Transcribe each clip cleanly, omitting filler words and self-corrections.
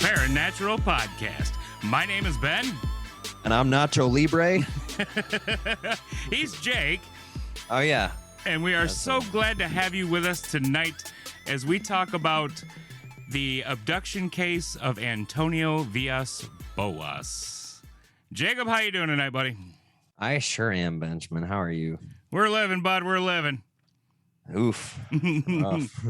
Supernatural Podcast. My name is Ben. And I'm Nacho Libre. He's Jake. Oh, yeah. And we are so glad to have you with us tonight as we talk about the abduction case of Antonio Villa Boas. Jacob, how you doing tonight, buddy? I sure am, Benjamin. How are you? We're living, bud. We're living. Oof. Rough.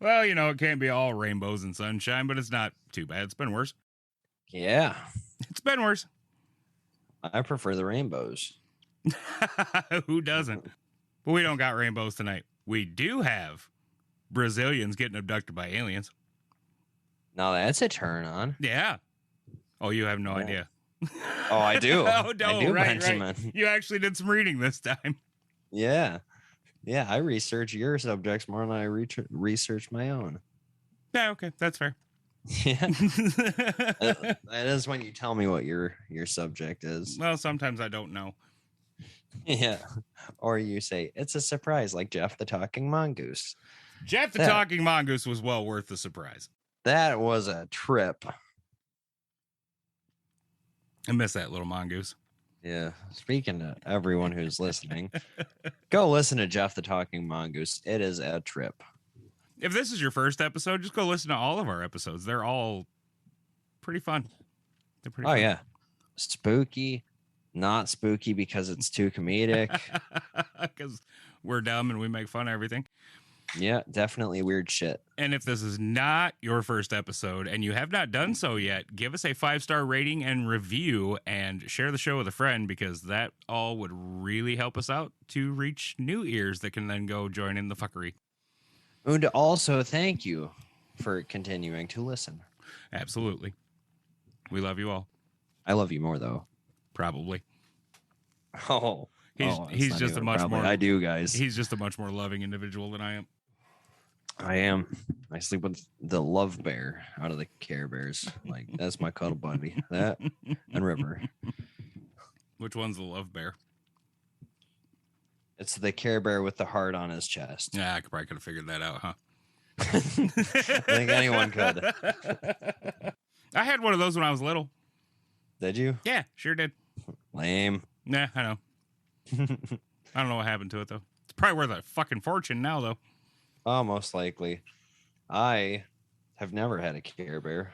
Well, you know, it can't be all rainbows and sunshine, but it's not too bad. It's been worse. Yeah. It's been worse. I prefer the rainbows. Who doesn't? But we don't got rainbows tonight. We do have Brazilians getting abducted by aliens. Now that's a turn on. Yeah. Oh, you have no idea. Oh, I do. Oh, no, I do, right. Benjamin. You actually did some reading this time. Yeah. Yeah, I research your subjects more than I research my own. Yeah, okay. That's fair. Yeah. That is when you tell me what your subject is. Well, sometimes I don't know. Yeah. Or you say, it's a surprise, like Jeff the Talking Mongoose. Jeff the Talking Mongoose was well worth the surprise. That was a trip. I miss that little mongoose. Yeah. Speaking to everyone who's listening, go listen to Jeff the Talking Mongoose. It is a trip. If this is your first episode, just go listen to all of our episodes. They're all pretty fun. They're pretty fun. Yeah. Spooky, not spooky because it's too comedic. Because we're dumb and we make fun of everything. Yeah, definitely weird shit. And if this is not your first episode and you have not done so yet, give us a 5-star rating and review and share the show with a friend, because that all would really help us out to reach new ears that can then go join in the fuckery. And also thank you for continuing to listen. Absolutely. We love you all. I love you more, though. Probably. He's just a much more... I do, guys. He's just a much more loving individual than I am. I am. I sleep with the love bear out of the Care Bears. Like, that's my cuddle buddy. That and River. Which one's the love bear? It's the Care Bear with the heart on his chest. Yeah, I probably could have figured that out, huh? I think anyone could. I had one of those when I was little. Did you? Yeah, sure did. Lame. Nah, I know. I don't know what happened to it, though. It's probably worth a fucking fortune now, though. Oh, most likely. I have never had a Care Bear.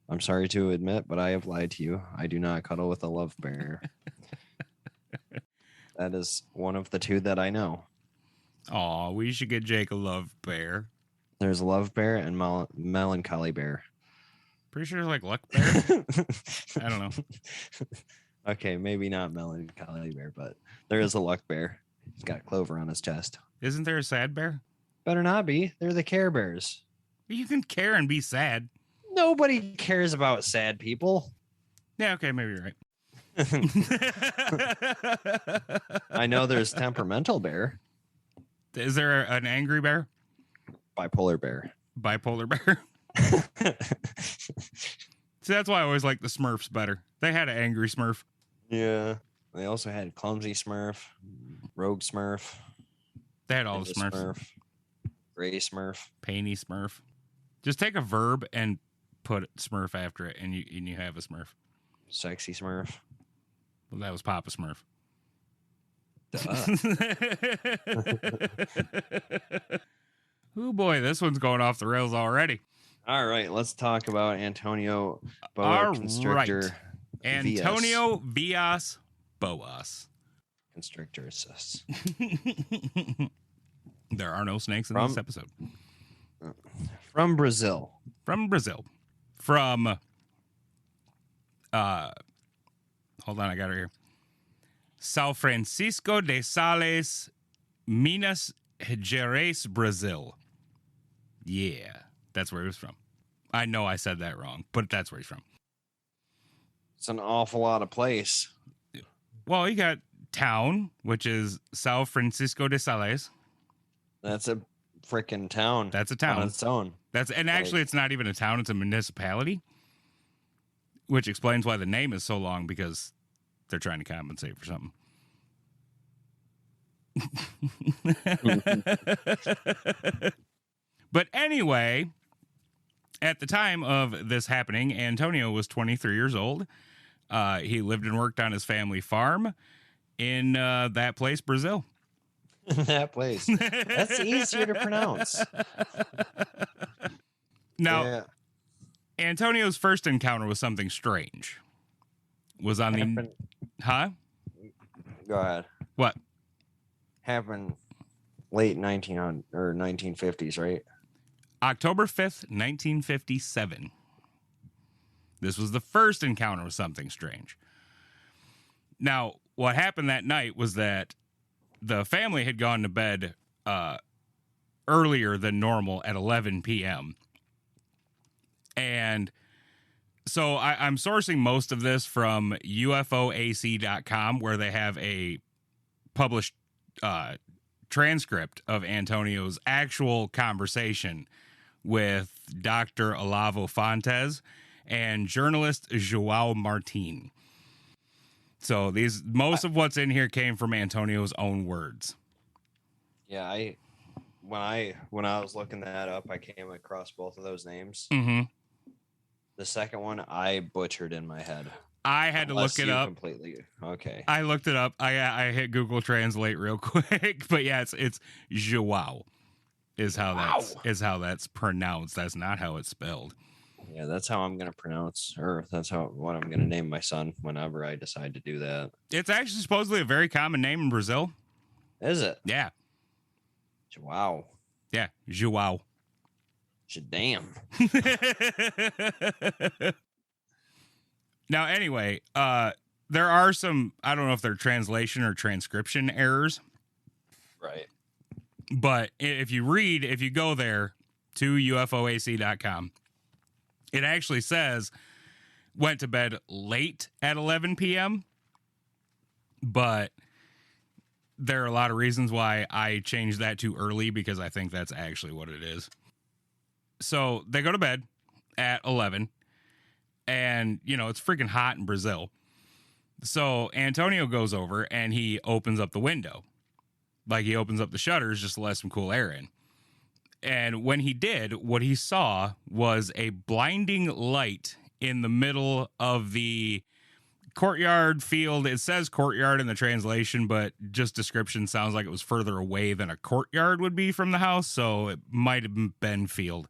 I'm sorry to admit, but I have lied to you. I do not cuddle with a love bear. That is one of the two that I know. Aw, we should get Jake a love bear. There's a love bear and melancholy bear. Pretty sure it's like luck bear. I don't know. Okay, maybe not melancholy bear, but there is a luck bear. He's got clover on his chest. Isn't there a sad bear? Better not be. They're the Care Bears. You can care and be sad. Nobody cares about sad people. Yeah, okay, maybe you're right. I know there's temperamental bear. Is there an angry bear? Bipolar bear. Bipolar bear? See, that's why I always like the Smurfs better. They had an angry Smurf. Yeah. They also had clumsy Smurf, rogue Smurf. They had all the Ninja Smurfs. Gray Smurf. Painy Smurf. Just take a verb and put Smurf after it, and you have a Smurf. Sexy Smurf. Well, that was Papa Smurf. Oh boy, this one's going off the rails already. All right, let's talk about Antonio Boas Constrictor. Antonio Villa Boas. Constrictor assists. There are no snakes in this episode. From Brazil. From Brazil. From hold on, I got it here. São Francisco de Sales, Minas Gerais, Brazil. Yeah, that's where he was from. I know I said that wrong, but that's where he's from. It's an awful lot of place. Well, you got town, which is São Francisco de Sales. That's a freaking town. That's a town on its own. Actually, it's not even a town; it's a municipality, which explains why the name is so long, because they're trying to compensate for something. But anyway, At the time of this happening, Antonio was 23 years old. He lived and worked on his family farm in that place, Brazil. That place. That's easier to pronounce. Now, Yeah. Antonio's first encounter with something strange was on the... Huh? Go ahead. What? Happened late 1950s, right? October 5th, 1957. This was the first encounter with something strange. Now, what happened that night was that the family had gone to bed earlier than normal at 11 p.m. And so I'm sourcing most of this from ufoac.com, where they have a published transcript of Antonio's actual conversation with Dr. Olavo Fontes and journalist João Martin. So most of what's in here came from Antonio's own words. Yeah, when I was looking that up, I came across both of those names. Mm-hmm. The second one I butchered in my head. I had to look it up completely. Okay. I looked it up. I hit Google Translate real quick, but yeah, it's João is how that's pronounced. That's not how it's spelled. Yeah, that's how I'm gonna pronounce, or that's what I'm gonna name my son whenever I decide to do that. It's actually supposedly a very common name in Brazil. Is it? Yeah. Wow. Yeah, João. Damn. Now, anyway, there are some, I don't know if they're translation or transcription errors. Right. But if you go there to ufoac.com, it actually says went to bed late at 11 p.m. But there are a lot of reasons why I changed that to early, because I think that's actually what it is. So they go to bed at 11, and, it's freaking hot in Brazil. So Antonio goes over and he opens up the window. Like, he opens up the shutters just to let some cool air in. And when he did, what he saw was a blinding light in the middle of the courtyard field. It says courtyard in the translation, but just description sounds like it was further away than a courtyard would be from the house, so it might have been field.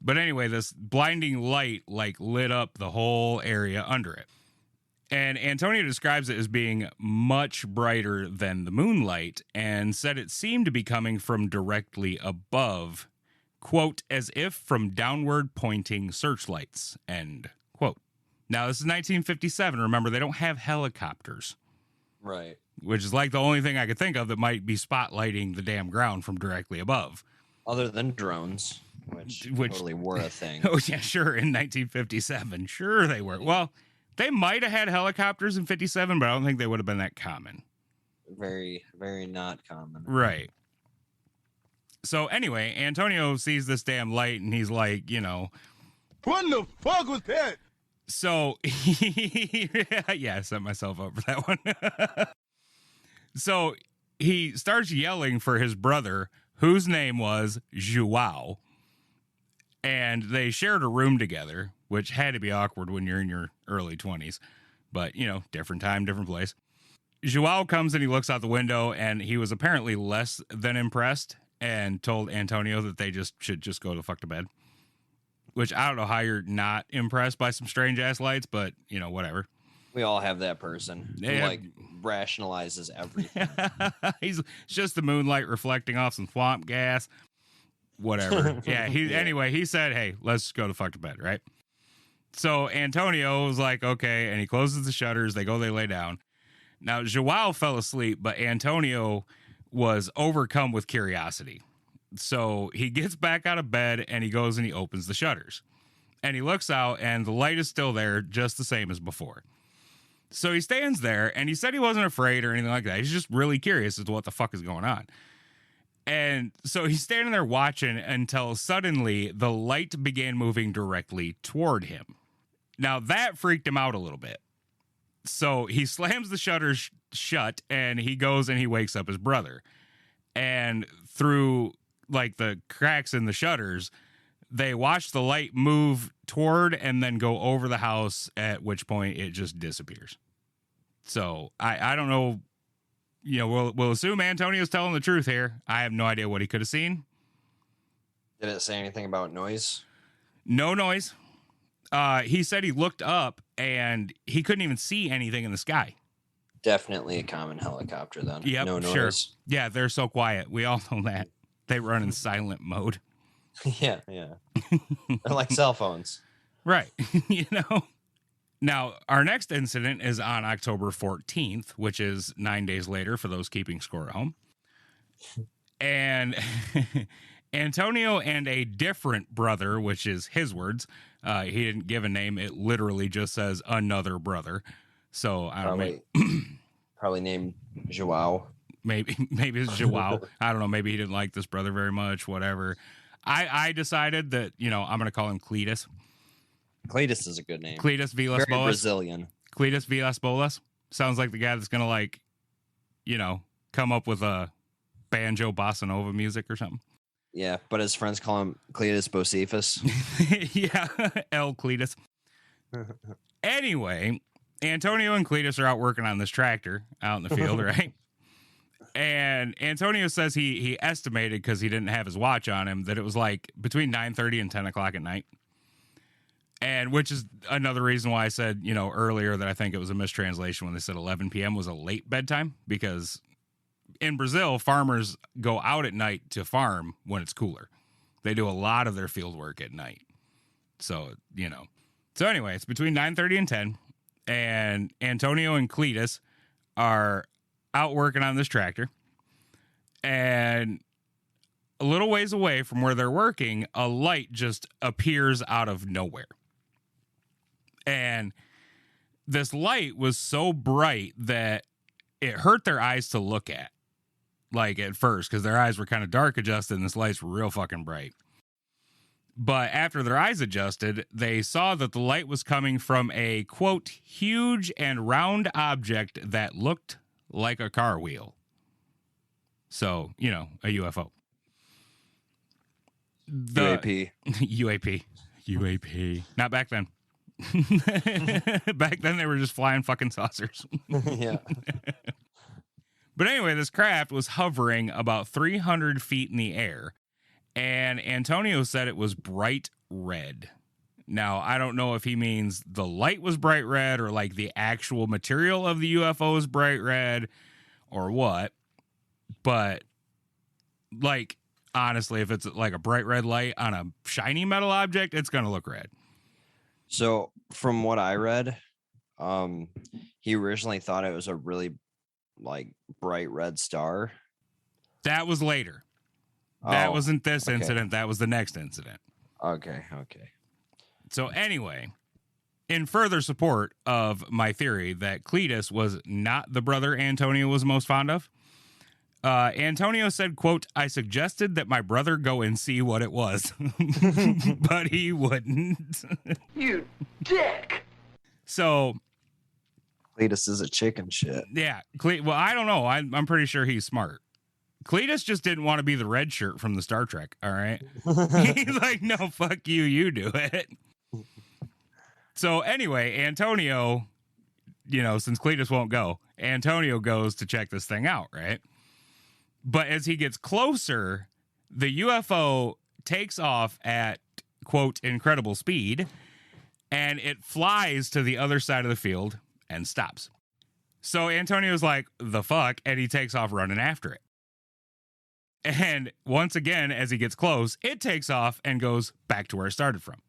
But anyway, this blinding light lit up the whole area under it. And Antonio describes it as being much brighter than the moonlight, and said it seemed to be coming from directly above, quote, as if from downward pointing searchlights, end quote. Now, this is 1957. Remember, they don't have helicopters. Right. Which is like the only thing I could think of that might be spotlighting the damn ground from directly above. Other than drones, which totally were a thing. Oh, yeah, sure. In 1957. Sure, they were. Well, they might have had helicopters in 57, but I don't think they would have been that common. Very, very not common. Right. So anyway, Antonio sees this damn light and he's like, what the fuck was that? So, yeah, I set myself up for that one. So he starts yelling for his brother, whose name was João. And they shared a room together, which had to be awkward when you're in your early 20s. But, different time, different place. João comes and he looks out the window, and he was apparently less than impressed and told Antonio that they should just go the fuck to bed. Which, I don't know how you're not impressed by some strange-ass lights, but, whatever. We all have that person who, rationalizes everything. It's just the moonlight reflecting off some swamp gas. Whatever. Yeah. Anyway, he said, hey, let's go the fuck to bed, right? So Antonio was like, okay, and he closes the shutters. They lay down. Now, João fell asleep, but Antonio was overcome with curiosity. So he gets back out of bed and he goes and he opens the shutters. And he looks out and the light is still there, just the same as before. So he stands there, and he said he wasn't afraid or anything like that. He's just really curious as to what the fuck is going on. And so he's standing there watching until suddenly the light began moving directly toward him. Now, that freaked him out a little bit. So he slams the shutters shut, and he goes and he wakes up his brother. And through, the cracks in the shutters, They watch the light move toward and then go over the house, at which point it just disappears. So I don't know. You know, we'll assume Antonio's telling the truth here. I have no idea what he could have seen. Did it say anything about noise? No noise. He said he looked up and he couldn't even see anything in the sky. Definitely a common helicopter then. Yep, no noise. sure. Yeah, they're so quiet. We all know that. They run in silent mode. Yeah. They're like cell phones. Right. You know? Now, our next incident is on October 14th, which is 9 days later for those keeping score at home. And Antonio and a different brother, which is his words, he didn't give a name. It literally just says another brother. So I don't know. Probably named Joao. Maybe it's Joao. I don't know. Maybe he didn't like this brother very much, whatever. I decided that, you know, I'm going to call him Cletus. Cletus is a good name. Cletus Villas Very Boas. Brazilian. Cletus Villas Boas. Sounds like the guy that's going to, like, you know, come up with a banjo bossa nova music or something. Yeah, but his friends call him Cletus Bocephus. Yeah, El Cletus. Anyway, Antonio and Cletus are out working on this tractor out in the field, right? And Antonio says he estimated, because he didn't have his watch on him, that it was like between 9:30 and 10 o'clock at night. And which is another reason why I said, you know, earlier that I think it was a mistranslation when they said 11 p.m. was a late bedtime, because in Brazil, farmers go out at night to farm when it's cooler. They do a lot of their field work at night. So, you know. So anyway, it's between 9:30 and 10. And Antonio and Cletus are out working on this tractor. And a little ways away from where they're working, a light just appears out of nowhere. And this light was so bright that it hurt their eyes to look at, like at first, because their eyes were kind of dark adjusted and this light's real fucking bright. But after their eyes adjusted, they saw that the light was coming from a, quote, huge and round object that looked like a car wheel. So, you know, a UFO. UAP. UAP. Not back then. Back then they were just flying fucking saucers. Yeah. But anyway, this craft was hovering about 300 feet in the air, and Antonio said it was bright red. Now, I don't know if he means the light was bright red or like the actual material of the UFO is bright red or what, but like, honestly, if it's like a bright red light on a shiny metal object, it's going to look red. So from what I read, he originally thought it was a really like bright red star. That was later. That wasn't this okay. incident. That was the next incident. Okay. So anyway, in further support of my theory that Cletus was not the brother Antonio was most fond of, Antonio said, quote, I suggested that my brother go and see what it was, but he wouldn't. You dick! So Cletus is a chicken shit. yeah, well, I don't know. I'm pretty sure he's smart. Cletus just didn't want to be the red shirt from the Star Trek, all right? He's like, no, fuck you, you do it. So anyway, Antonio, you know, since Cletus won't go, Antonio goes to check this thing out, right? But as he gets closer, the UFO takes off at, quote, incredible speed, and it flies to the other side of the field and stops. So Antonio's like, the fuck? And he takes off running after it. And once again, as he gets close, it takes off and goes back to where it started from.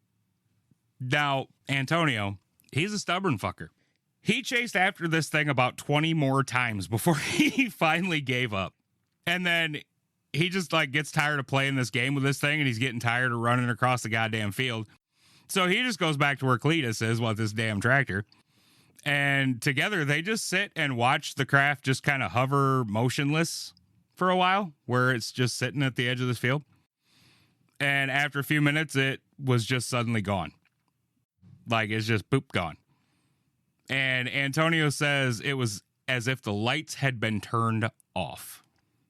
Now, Antonio, he's a stubborn fucker. He chased after this thing about 20 more times before he finally gave up. And then he just like gets tired of playing this game with this thing, and he's getting tired of running across the goddamn field. So he just goes back to where Cletus is with this damn tractor. And together they just sit and watch the craft just kind of hover motionless for a while, where it's just sitting at the edge of this field. And after a few minutes, it was just suddenly gone. Like, it's just boop, gone. And Antonio says it was as if the lights had been turned off.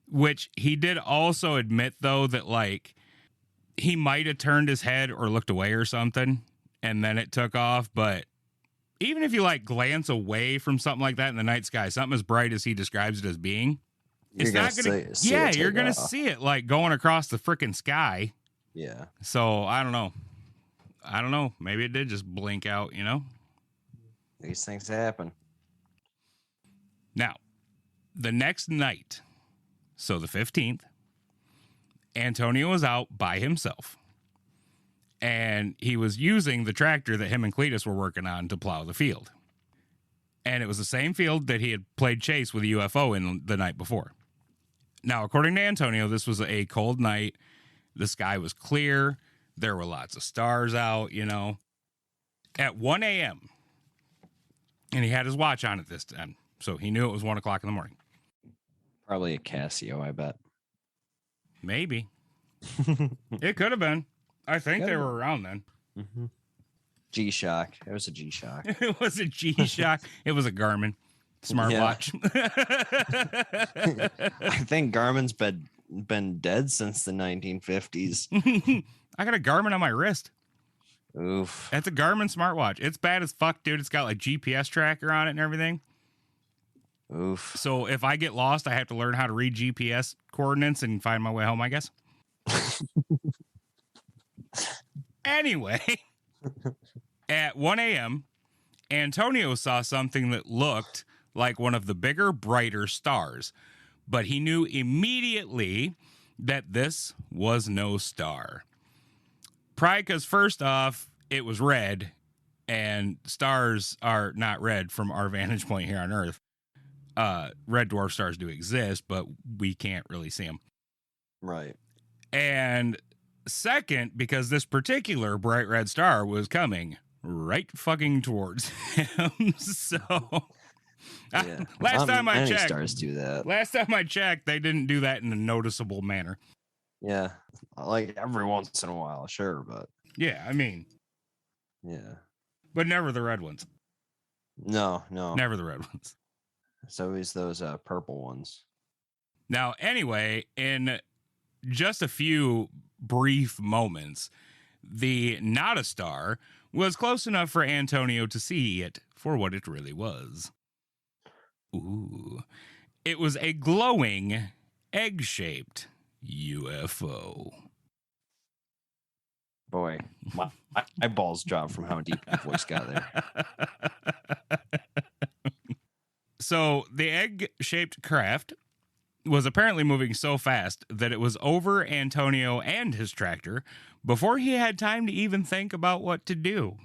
Which he did also admit, though, that, like, he might have turned his head or looked away or something, and then it took off. But even if you like glance away from something like that in the night sky, something as bright as he describes it as being, it's not gonna. Yeah, you're gonna see it like going across the freaking sky. Yeah. So I don't know. Maybe it did just blink out. These things happen. Now, the next night, so the 15th, Antonio was out by himself. And he was using the tractor that him and Cletus were working on to plow the field. And it was the same field that he had played chase with a UFO in the night before. Now, according to Antonio, this was a cold night. The sky was clear. There were lots of stars out, At 1 a.m., and he had his watch on at this time, so he knew it was 1 o'clock in the morning. Probably a Casio, I bet. Maybe. It could have been. I think they were around then. Mm-hmm. G-Shock. It was a G-Shock. It was a G-Shock. It was a Garmin smartwatch. Yeah. I think Garmin's been dead since the 1950s. I got a Garmin on my wrist. Oof. That's a Garmin smartwatch. It's bad as fuck, dude. It's got like GPS tracker on it and everything. Oof. So if I get lost, I have to learn how to read GPS coordinates and find my way home, I guess. Anyway, at 1 a.m., Antonio saw something that looked like one of the bigger, brighter stars, but he knew immediately that this was no star. Probably because, first off, it was red, and stars are not red from our vantage point here on Earth. Red dwarf stars do exist, but we can't really see them. Right. And second, because this particular bright red star was coming right fucking towards him. So Yeah. last time I checked, stars do that. Last time I checked, they didn't do that in a noticeable manner. Yeah. Like every once in a while, sure, but Yeah, I mean, yeah. but never the red ones. No. Never the red ones. It's always those purple ones. Now, anyway, in just a few brief moments, the not a star was close enough for Antonio to see it for what it really was. Ooh. It was a glowing, egg-shaped UFO. Boy, my balls dropped from how deep that voice got there. So the egg-shaped craft was apparently moving so fast that it was over Antonio and his tractor before he had time to even think about what to do.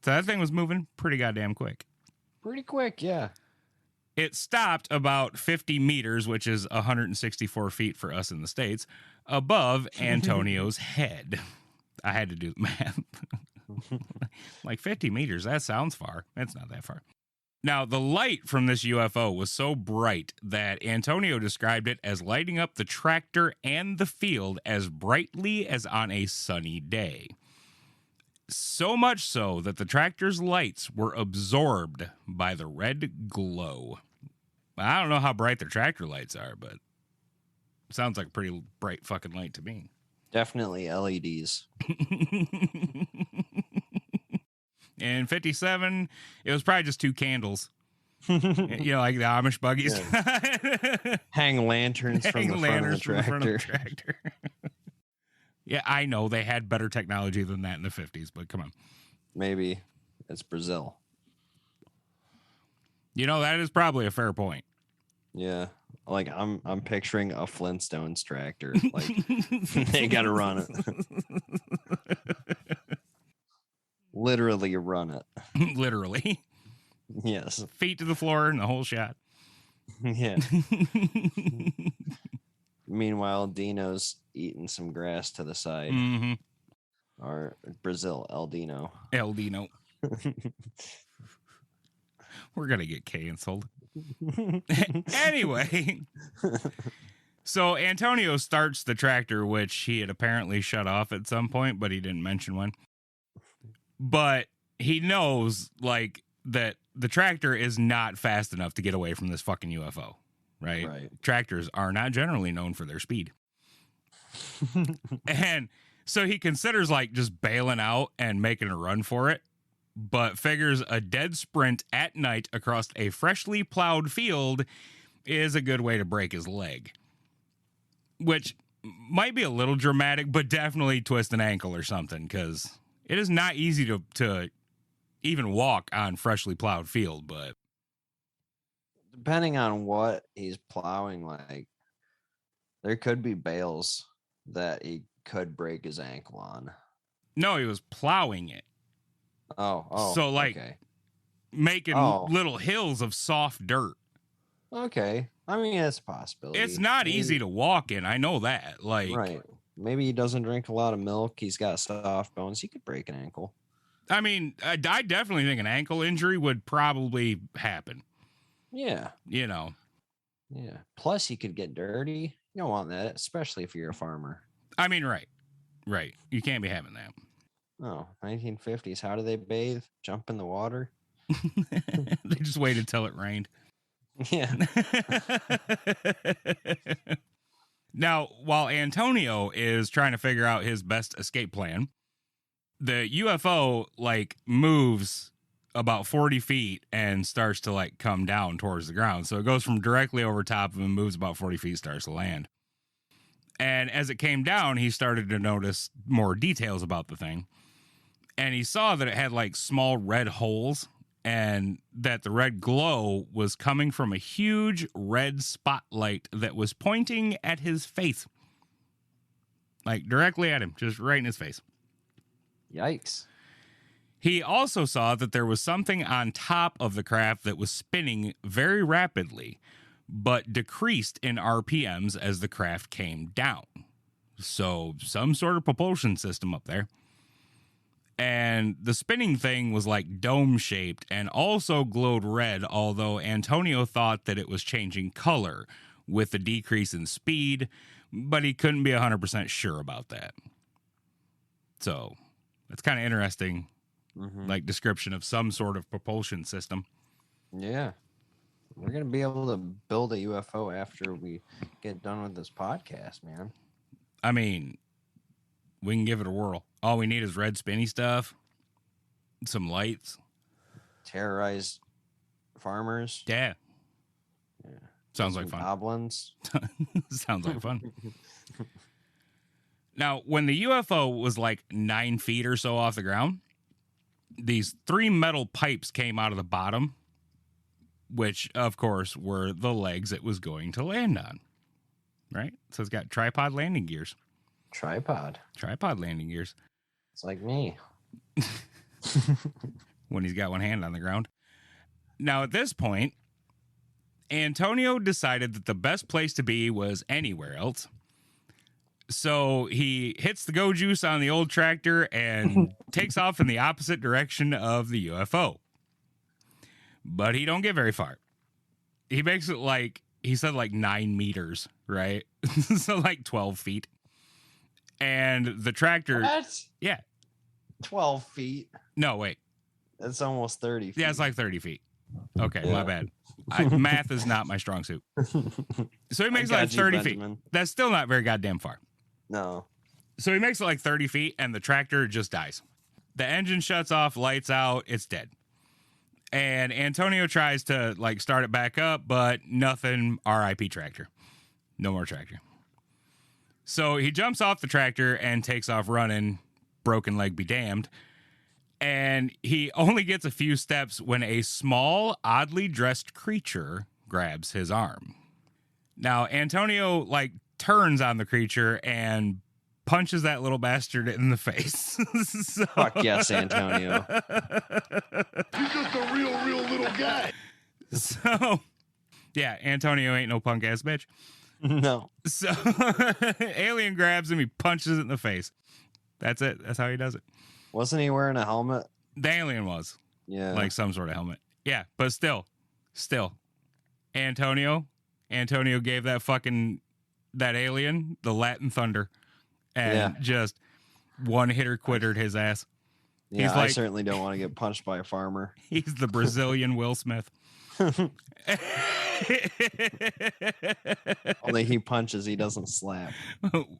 So that thing was moving pretty goddamn quick. Pretty quick, yeah. It stopped about 50 meters, which is 164 feet for us in the States, above Antonio's head. I had to do the math. Like 50 meters, that sounds far. It's not that far. Now, the light from this UFO was so bright that Antonio described it as lighting up the tractor and the field as brightly as on a sunny day. So much so that the tractor's lights were absorbed by the red glow. I don't know how bright the tractor lights are, but it sounds like a pretty bright fucking light to me. Definitely LEDs. In 57, it was probably just two candles. Like the Amish buggies. Yeah. Hang lanterns from the front of the tractor. Yeah, I know they had better technology than that in the 50s, but come on. Maybe it's Brazil. That is probably a fair point. Yeah. Like I'm picturing a Flintstones tractor. Like they gotta run it. Literally run it. Literally. Yes. Feet to the floor and the whole shot. Yeah. Meanwhile, Dino's eating some grass to the side. Mm-hmm. Or Brazil, El Dino. El Dino. We're going to get canceled. Anyway. So Antonio starts the tractor, which he had apparently shut off at some point, but he didn't mention when. But he knows, that the tractor is not fast enough to get away from this fucking UFO, right? Right. Tractors are not generally known for their speed. And so he considers like just bailing out and making a run for it, but figures a dead sprint at night across a freshly plowed field is a good way to break his leg. Which might be a little dramatic, but definitely twist an ankle or something, because it is not easy to even walk on freshly plowed field, but Depending on what he's plowing, like there could be bales that he could break his ankle on. no, he was plowing it. Oh, So, like, okay. Making Oh. little hills of soft dirt. Okay. I mean, it's a possibility. It's not easy to walk in. I know that. Like, Right. Maybe he doesn't drink a lot of milk. He's got soft bones. He could break an ankle. I mean, I definitely think an ankle injury would probably happen. Yeah. You know. Yeah. Plus, he could get dirty. You don't want that, especially if you're a farmer. I mean, right. You can't be having that. Oh, 1950s. How do they bathe? Jump in the water? They just waited till it rained. Yeah. Now, while Antonio is trying to figure out his best escape plan, the UFO like moves about 40 feet and starts to like come down towards the ground. So it goes from directly over top of him, moves about 40 feet, starts to land. And as it came down, he started to notice more details about the thing. And he saw that it had like small red holes, and that the red glow was coming from a huge red spotlight that was pointing at his face. Like directly at him, just right in his face. Yikes. He also saw that there was something on top of the craft that was spinning very rapidly, but decreased in RPMs as the craft came down. So some sort of propulsion system up there. And the spinning thing was like dome-shaped and also glowed red, although Antonio thought that it was changing color with the decrease in speed, but he couldn't be 100% sure about that. So that's kind of interesting, like description of some sort of propulsion system. Yeah. We're going to be able to build a UFO after we get done with this podcast, man. I mean, we can give it a whirl. All we need is red spinny stuff, some lights. Terrorize farmers. Yeah. Sounds like Some fun. Goblins. Sounds like fun. Now, when the UFO was like 9 feet or so off the ground, these 3 metal pipes came out of the bottom, which, of course, were the legs it was going to land on. Right? So it's got tripod landing gears. Tripod. Tripod landing gears. It's like me. When he's got one hand on the ground. Now, at this point, Antonio decided that the best place to be was anywhere else. So he hits the go juice on the old tractor and takes off in the opposite direction of the UFO. But he don't get very far. He makes it like, he said like 9 meters, right? So like 12 feet. And the tractor... What? Yeah. 12 feet. No, wait. That's almost 30 feet. Yeah, it's like 30 feet. Okay, Yeah. my bad. Math is not my strong suit. So he makes it got like you, 30 Benjamin. feet. That's still not very goddamn far. No. So he makes it like 30 feet and the tractor just dies. The engine shuts off, lights out, it's dead. And Antonio tries to like start it back up, but nothing. RIP tractor. No more tractor. So he jumps off the tractor and takes off running, broken leg be damned. And he only gets a few steps when a small, oddly dressed creature grabs his arm. Now, Antonio, like, turns on the creature and punches that little bastard in the face. So... Fuck yes, Antonio. You're just a real little guy. So, yeah, Antonio ain't no punk-ass bitch. No. So, alien grabs him, he punches it in the face. That's it. That's how he does it. Wasn't he wearing a helmet? The alien was. Yeah. Like some sort of helmet. Yeah, but still. Antonio gave that alien the Latin thunder and just one hitter quittered his ass. Yeah, He's I like- certainly don't want to get punched by a farmer. He's the Brazilian Will Smith. Only he punches, he doesn't slap.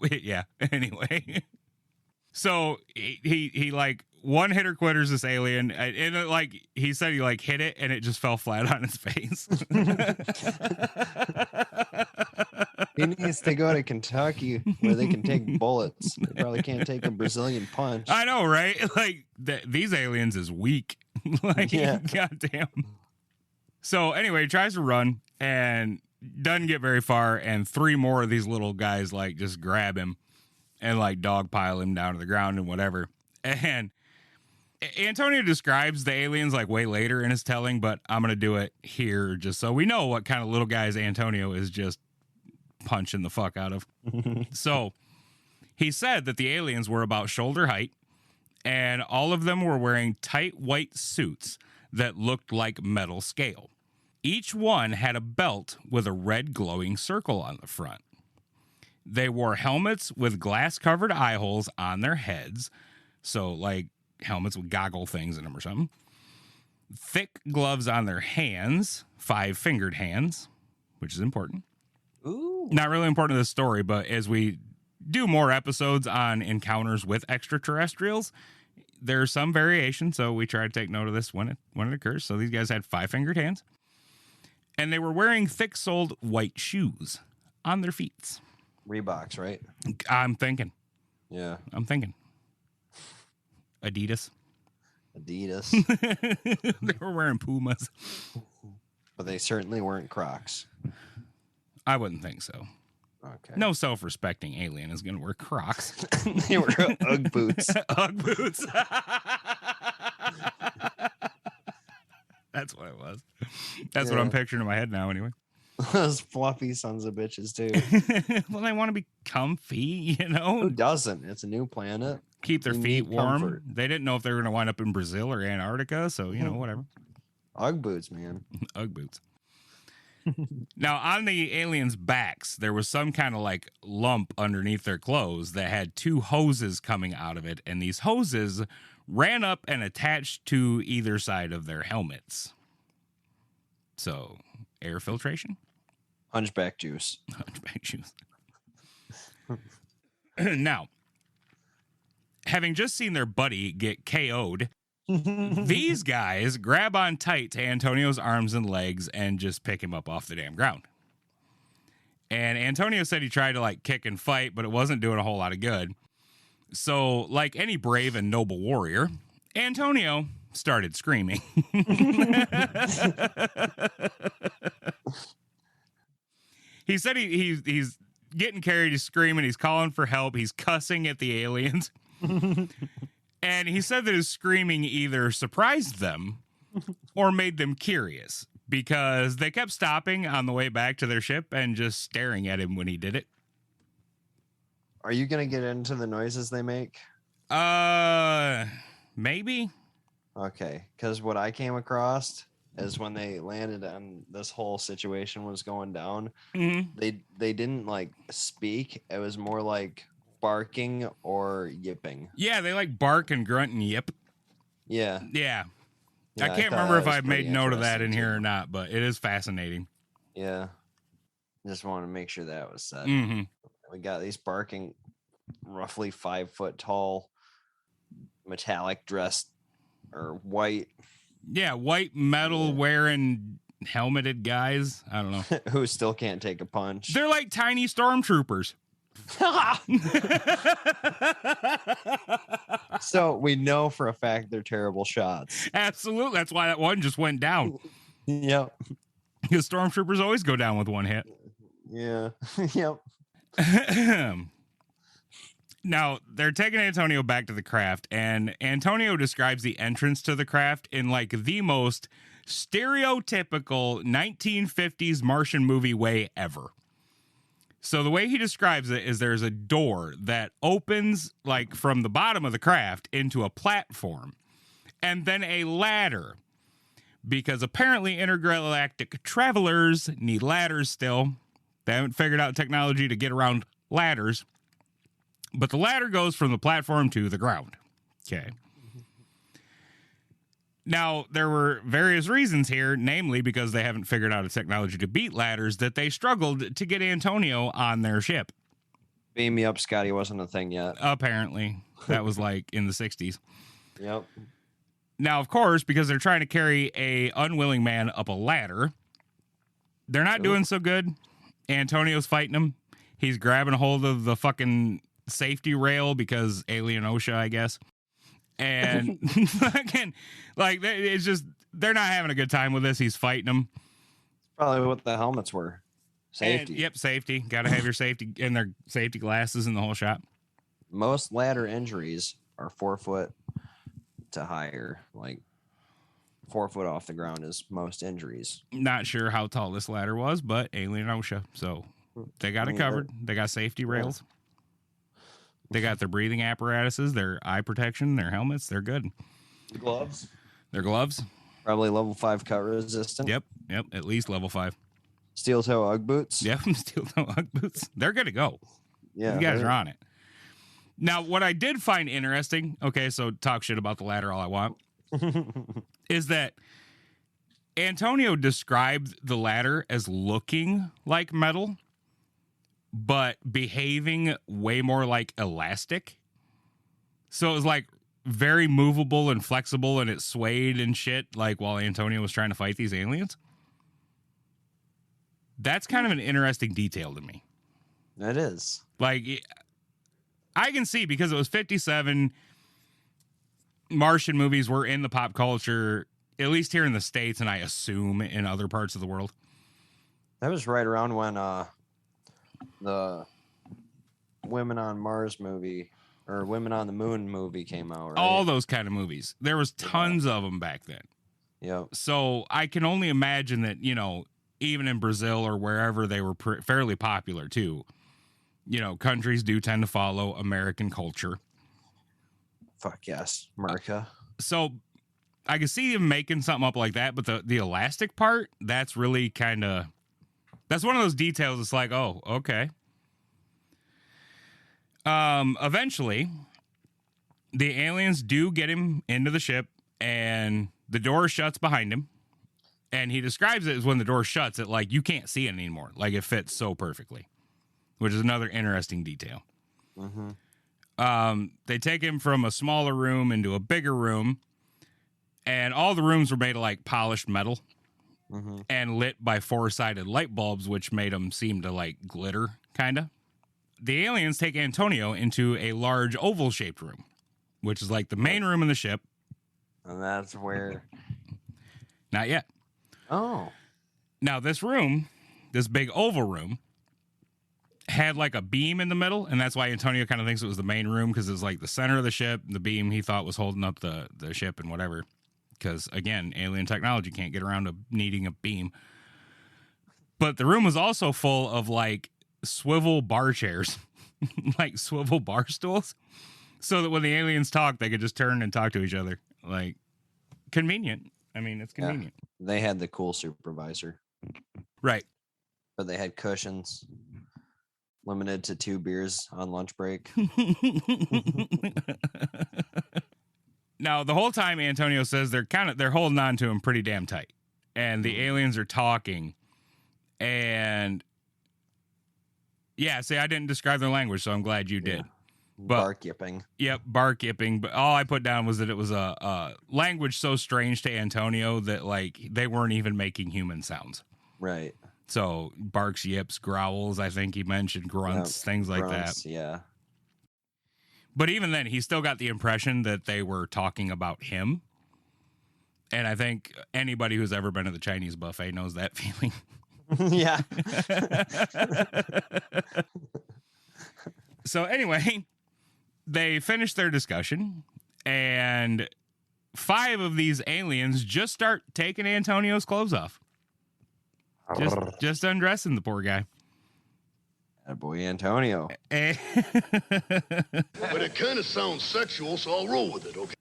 Yeah. Anyway, so he like one hitter quitters this alien, and it, like he said, he like hit it and it just fell flat on his face. He needs to go to Kentucky where they can take bullets. They probably can't take a Brazilian punch. I know, right? Like these aliens is weak. Like, Yeah. goddamn. So anyway, he tries to run and doesn't get very far, and 3 more of these little guys like just grab him and like dogpile him down to the ground and whatever. And Antonio describes the aliens like way later in his telling, but I'm gonna do it here just so we know what kind of little guys Antonio is just punching the fuck out of. So he said that the aliens were about shoulder height, and all of them were wearing tight white suits that looked like metal scale. Each one had a belt with a red glowing circle on the front. They wore helmets with glass-covered eye holes on their heads, so like helmets with goggle things in them or something. Thick gloves on their hands, 5-fingered hands, which is important. Ooh. Not really important to the story, but as we do more episodes on encounters with extraterrestrials, there's some variation, so we try to take note of this when it occurs. So these guys had 5-fingered hands, and they were wearing thick-soled white shoes on their feet. Reeboks, right? I'm thinking Yeah. Adidas. They were wearing Pumas. But they certainly weren't Crocs. I wouldn't think so. Okay. No self-respecting alien is going to wear Crocs. They were Ugg boots. Ugg boots. That's what it was. That's what I'm picturing in my head now, anyway. Those fluffy sons of bitches, too. Well, they want to be comfy, you know? Who doesn't? It's a new planet. Keep their You feet need warm. comfort. They didn't know if they were going to wind up in Brazil or Antarctica, so, you know, whatever. Ugg boots, man. Ugg boots. Now, on the aliens' backs, there was some kind of like lump underneath their clothes that had 2 hoses coming out of it, and these hoses ran up and attached to either side of their helmets. So, air filtration? Hunchback juice. Hunchback shoes. Now, having just seen their buddy get KO'd, these guys grab on tight to Antonio's arms and legs and just pick him up off the damn ground. And Antonio said he tried to like kick and fight, but it wasn't doing a whole lot of good. So, like any brave and noble warrior, Antonio started screaming. He said he's getting carried, he's screaming, he's calling for help, he's cussing at the aliens. And he said that his screaming either surprised them or made them curious, because they kept stopping on the way back to their ship and just staring at him when he did it. Are you going to get into the noises they make? Maybe. Okay, because what I came across is when they landed and this whole situation was going down, they didn't like speak. It was more like barking or yipping. Yeah, they like bark and grunt and yip. Yeah. Yeah. Yeah, I can't thought remember that if was I made pretty note of that in interesting, here too. or not, but it is fascinating. Yeah. Just want to make sure that was said. Mm-hmm. We got these barking, roughly 5 foot tall, metallic dressed or white, Yeah, white metal wearing helmeted guys. I don't know. who still can't take a punch. They're like tiny stormtroopers. So we know for a fact they're terrible shots. Absolutely. That's why that one just went down. Yep. Because stormtroopers always go down with one hit. Yeah. Yep. Now, they're taking Antonio back to the craft, and Antonio describes the entrance to the craft in like the most stereotypical 1950s Martian movie way ever. So the way he describes it is there's a door that opens like from the bottom of the craft into a platform, and then a ladder, because apparently intergalactic travelers need ladders still. They haven't figured out technology to get around ladders. But the ladder goes from the platform to the ground. Okay. Now, there were various reasons here, namely because they haven't figured out a technology to beat ladders, that they struggled to get Antonio on their ship. Beam me up, Scotty wasn't a thing yet. Apparently. That was like in the 60s. Yep. Now, of course, because they're trying to carry a unwilling man up a ladder, they're not doing so good. Antonio's fighting him. He's grabbing a hold of the fucking safety rail because alien OSHA, I guess. And fucking, like, it's just, they're not having a good time with this. He's fighting them. Probably what the helmets were. Safety. And, yep, safety. Got to have your safety and their safety glasses in the whole shop. Most ladder injuries are 4 foot to higher. Like 4 foot off the ground is most injuries. Not sure how tall this ladder was, but alien OSHA. So they got it covered. They got safety rails. They got their breathing apparatuses, their eye protection, their helmets. They're good. The gloves. Their gloves. Probably level 5 cut resistant. Yep. At least level 5. Steel toe Ugg boots. Yep. Steel toe Ugg boots. They're good to go. Yeah. You guys are on it. Now, what I did find interesting, okay, so talk shit about the ladder all I want, is that Antonio described the ladder as looking like metal, but behaving way more like elastic. So it was like very movable and flexible, and it swayed and shit, like while Antonio was trying to fight these aliens. That's kind of an interesting detail to me. It is. Like, I can see, because it was 57, Martian movies were in the pop culture, at least here in the States, and I assume in other parts of the world. That was right around when the Women on Mars movie or Women on the Moon movie came out, right? All those kind of movies. There was tons of them back then. Yep. So I can only imagine that, you know, even in Brazil or wherever, they were fairly popular too. You know, countries do tend to follow American culture. Fuck yes, America. So I can see him making something up like that, but the elastic part, that's really kind of, that's one of those details. It's like, oh, okay. Eventually, the aliens do get him into the ship, and the door shuts behind him. And he describes it as when the door shuts, it like you can't see it anymore. Like it fits so perfectly, which is another interesting detail. Mm-hmm. They take him from a smaller room into a bigger room, and all the rooms were made of like polished metal and lit by 4-sided light bulbs, which made them seem to like glitter, kind of. The aliens take Antonio into a large oval-shaped room, which is like the main room in the ship. And that's where... Not yet. Oh. Now, this room, this big oval room, had like a beam in the middle, and that's why Antonio kind of thinks it was the main room, because it was like the center of the ship. The beam he thought was holding up the ship and whatever, because, again, alien technology can't get around to needing a beam. But the room was also full of like swivel bar chairs, like swivel bar stools, so that when the aliens talk, they could just turn and talk to each other. Like, convenient. I mean, it's convenient. Yeah. They had the cool supervisor. Right. But they had cushions. Limited to 2 beers on lunch break. Now, the whole time Antonio says they're holding on to him pretty damn tight. And the aliens are talking. And yeah, see, I didn't describe their language, so I'm glad you did. But, bark yipping. Yep, bark yipping. But all I put down was that it was a language so strange to Antonio that like they weren't even making human sounds. Right. So barks, yips, growls, I think he mentioned, grunts, things like grunts, that. Yeah. But even then, he still got the impression that they were talking about him. And I think anybody who's ever been to the Chinese buffet knows that feeling. Yeah. So anyway, they finished their discussion, and 5 of these aliens just start taking Antonio's clothes off. Just undressing the poor guy. That boy Antonio. But it kind of sounds sexual, so I'll roll with it, okay?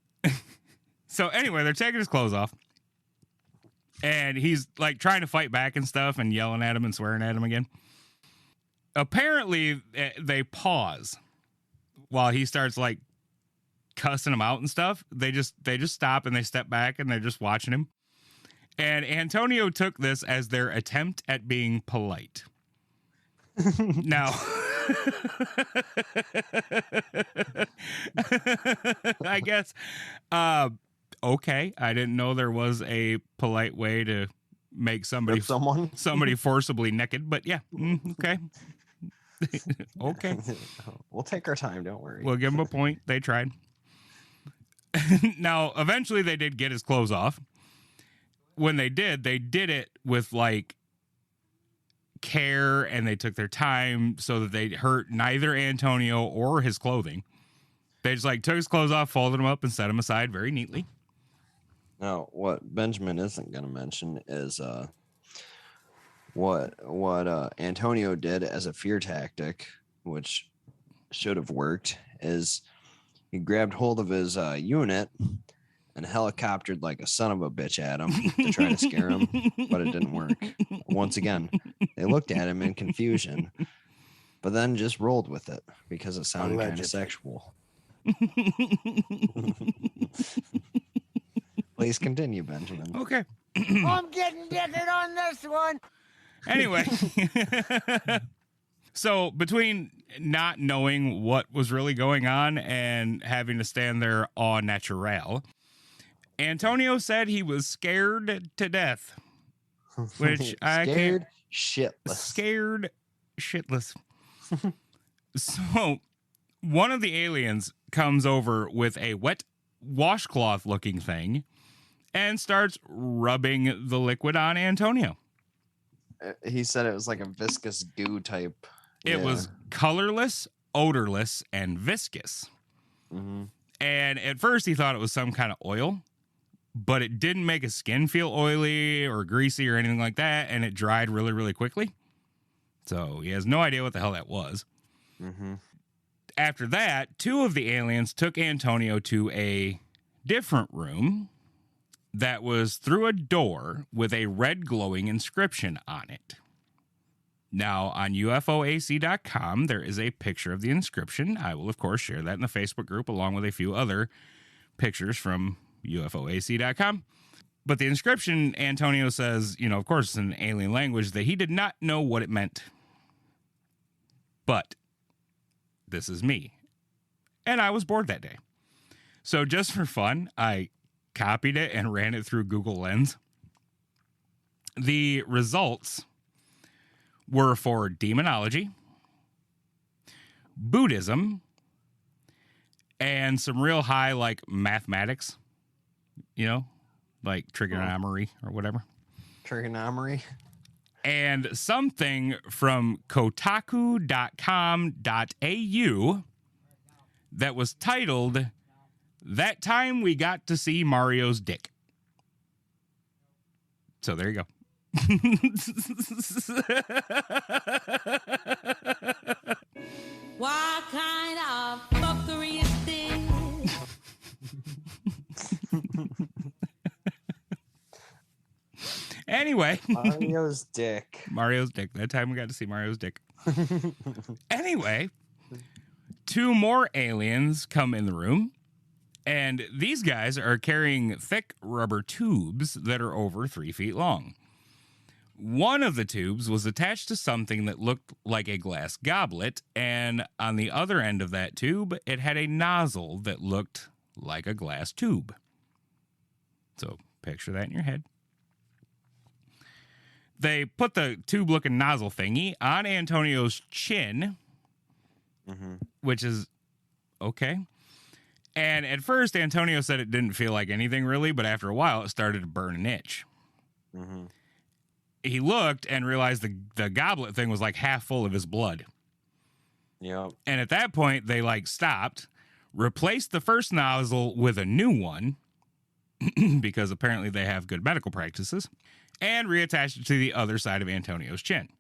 So anyway, they're taking his clothes off. And he's like trying to fight back and stuff and yelling at him and swearing at him again. Apparently, they pause while he starts like cussing him out and stuff, they just stop and they step back and they're just watching him. And Antonio took this as their attempt at being polite. Now, I guess, okay, I didn't know there was a polite way to make somebody forcibly naked, but yeah, okay. Okay. We'll take our time, don't worry. We'll give him a point. They tried. Now, eventually they did get his clothes off. When they did it with like care, and they took their time so that they hurt neither Antonio or his clothing. They just like took his clothes off, folded them up, and set them aside very neatly. Now, what Benjamin isn't going to mention is what Antonio did as a fear tactic, which should have worked, is he grabbed hold of his unit and helicoptered like a son of a bitch at him to try to scare him, but it didn't work. Once again, they looked at him in confusion, but then just rolled with it because it sounded kind of sexual. Please continue, Benjamin. Okay. I'm getting naked on this one. Anyway, so between not knowing what was really going on and having to stand there au naturel, Antonio said he was scared to death, which I can't. Scared shitless. So one of the aliens comes over with a wet washcloth looking thing and starts rubbing the liquid on Antonio. He said it was like a viscous goo type. It was colorless, odorless, and viscous. Mm-hmm. And at first he thought it was some kind of oil, but it didn't make his skin feel oily or greasy or anything like that, and it dried really, really quickly. So he has no idea what the hell that was. Mm-hmm. After that, two of the aliens took Antonio to a different room that was through a door with a red glowing inscription on it. Now, on ufoac.com, there is a picture of the inscription. I will, of course, share that in the Facebook group along with a few other pictures from ufoac.com. But the inscription, Antonio says, of course, in alien language, that he did not know what it meant. But this is me. And I was bored that day. So just for fun, I copied it and ran it through Google Lens. The results were for demonology, Buddhism, and some real high, like, mathematics, like trigonometry or whatever. Trigonometry? And something from kotaku.com.au that was titled, "That Time We Got to See Mario's Dick." So there you go. What kind of fuckery is this? Anyway. Mario's dick. That time we got to see Mario's dick. Anyway, two more aliens come in the room, and these guys are carrying thick rubber tubes that are over 3 feet long. One of the tubes was attached to something that looked like a glass goblet, and on the other end of that tube, it had a nozzle that looked like a glass tube. So picture that in your head. They put the tube-looking nozzle thingy on Antonio's chin, which is okay. And at first, Antonio said it didn't feel like anything really, but after a while, it started to burn and itch. Mm-hmm. He looked and realized the goblet thing was like half full of his blood. Yep. And at that point, they stopped, replaced the first nozzle with a new one, because apparently they have good medical practices, and reattached it to the other side of Antonio's chin.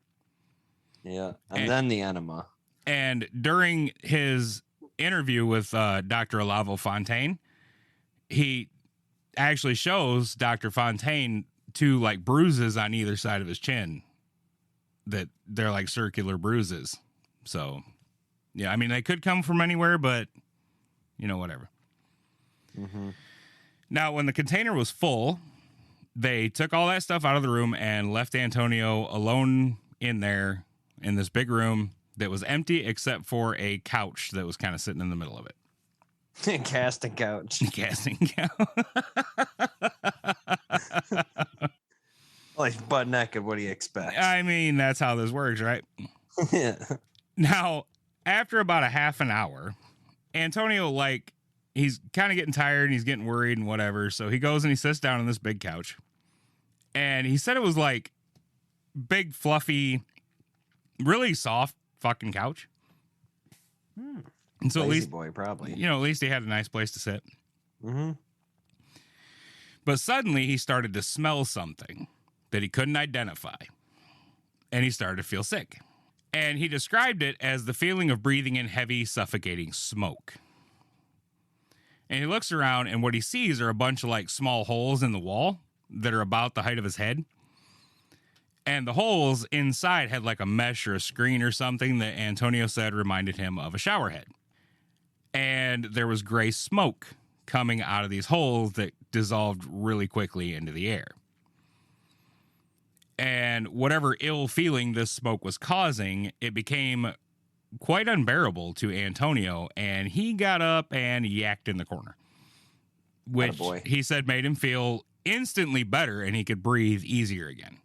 Yeah, and then the enema. And during his interview with Dr. Olavo Fontaine, he actually shows Dr. Fontaine two bruises on either side of his chin that they're like circular bruises. So, yeah, I mean, they could come from anywhere, but, whatever. Mm-hmm. Now, when the container was full, they took all that stuff out of the room and left Antonio alone in there in this big room that was empty except for a couch that was kind of sitting in the middle of it. Casting couch. Casting couch. Like butt naked, what do you expect? I mean, that's how this works, right? Yeah. Now, after about a half an hour, Antonio, like, he's kind of getting tired and he's getting worried and whatever. So he goes and he sits down on this big couch. And he said it was like big, fluffy, really soft fucking couch. And so Lazy at least, boy, probably. at least he had a nice place to sit. Mm-hmm. But suddenly he started to smell something that he couldn't identify. And he started to feel sick. And he described it as the feeling of breathing in heavy, suffocating smoke. And he looks around, and what he sees are a bunch of like small holes in the wall that are about the height of his head. And the holes inside had like a mesh or a screen or something that Antonio said reminded him of a shower head. And there was gray smoke coming out of these holes that dissolved really quickly into the air. And whatever ill feeling this smoke was causing, it became quite unbearable to Antonio, and he got up and yacked in the corner, which he said made him feel instantly better and he could breathe easier again.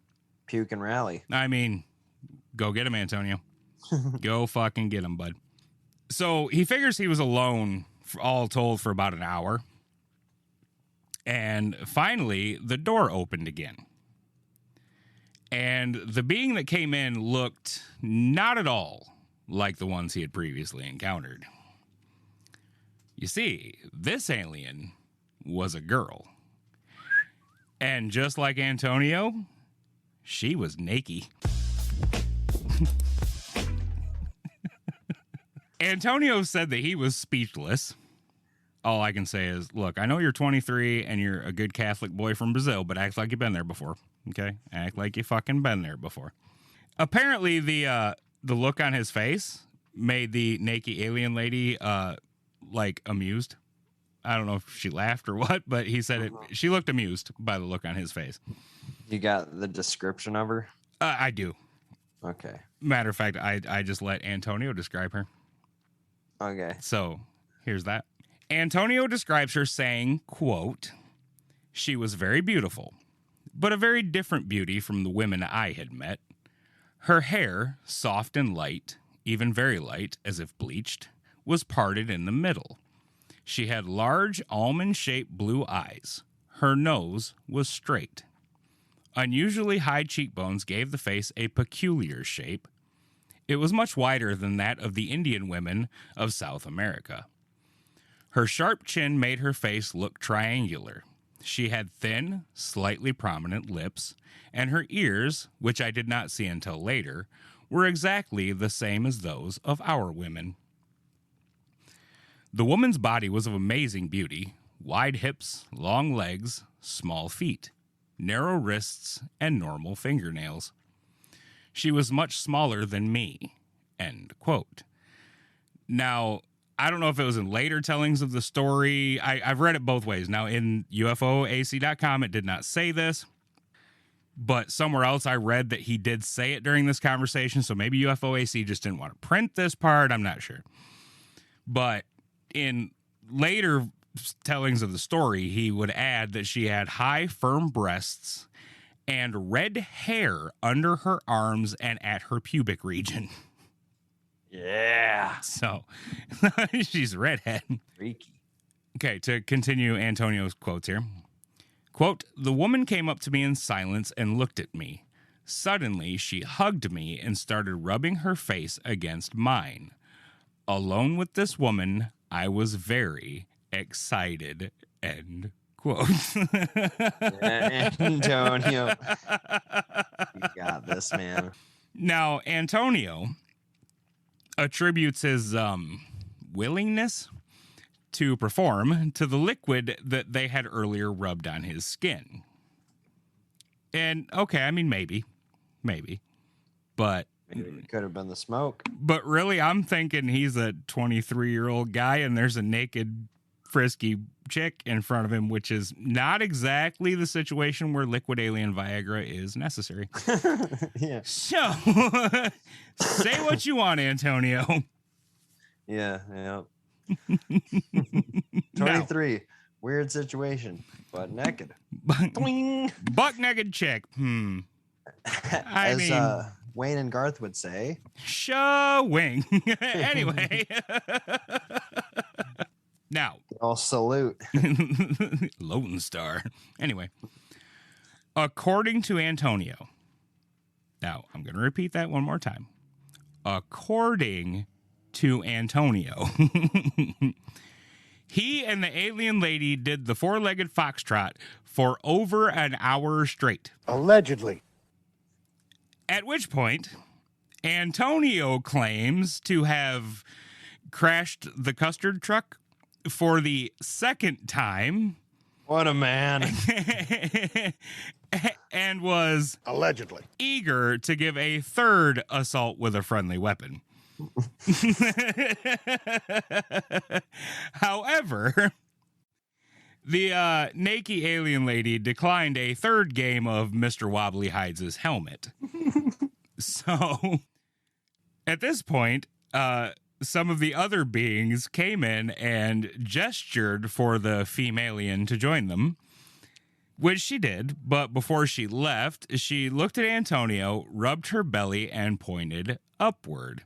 Puke and rally. I mean, go get him, Antonio. Go fucking get him, bud. So he figures he was alone, all told, for about an hour. And finally, the door opened again. And the being that came in looked not at all like the ones he had previously encountered. You see, this alien was a girl. And just like Antonio, she was naked. Antonio said that he was speechless. All I can say is, look, I know you're 23 and you're a good Catholic boy from Brazil, but act like you've been there before, okay? Act like you fucking been there before. Apparently, the look on his face made the naked alien lady, like, amused. I don't know if she laughed or what, but he said she looked amused by the look on his face. You got the description of her? I do. Okay. Matter of fact, I just let Antonio describe her. Okay. So, here's that. Antonio describes her saying, quote, "She was very beautiful, but a very different beauty from the women I had met. Her hair, soft and light, even very light, as if bleached, was parted in the middle. She had large almond-shaped blue eyes. Her nose was straight. Unusually high cheekbones gave the face a peculiar shape. It was much wider than that of the Indian women of South America. Her sharp chin made her face look triangular. She had thin, slightly prominent lips, and her ears, which I did not see until later, were exactly the same as those of our women. The woman's body was of amazing beauty, wide hips, long legs, small feet, narrow wrists, and normal fingernails. She was much smaller than me." End quote. Now, I don't know if it was in later tellings of the story. I've read it both ways. Now, in UFOAC.com, it did not say this, but somewhere else I read that he did say it during this conversation, so maybe UFOAC just didn't want to print this part. I'm not sure. But in later tellings of the story, he would add that she had high, firm breasts and red hair under her arms and at her pubic region. Yeah. So, she's a redhead. Freaky. Okay, to continue Antonio's quotes here. Quote, "The woman came up to me in silence and looked at me. Suddenly, she hugged me and started rubbing her face against mine. Alone with this woman, I was very excited." End quote. Antonio. You got this, man. Now, Antonio attributes his willingness to perform to the liquid that they had earlier rubbed on his skin. And, okay, I mean, maybe. But Maybe it could have been the smoke. really, I'm thinking he's a 23-year-old guy and there's a naked, frisky chick in front of him, which is not exactly the situation where liquid alien Viagra is necessary. Yeah. So, say what you want, Antonio. Yeah. Yeah. Now, 23. Weird situation, but naked. buck naked chick. I As mean, Wayne and Garth would say. showing. Anyway. Now. I'll salute. Lone Star. Anyway. According to Antonio. Now, I'm going to repeat that one more time. According to Antonio. He and the alien lady did the four-legged foxtrot for over an hour straight. Allegedly. At which point, Antonio claims to have crashed the custard truck for the second time. What a man. And was Allegedly eager to give a third assault with a friendly weapon. However, the naked alien lady declined a third game of Mr. Wobbly Hides' helmet. So, at this point, some of the other beings came in and gestured for the femalian to join them, which she did, but before she left, she looked at Antonio, rubbed her belly, and pointed upward.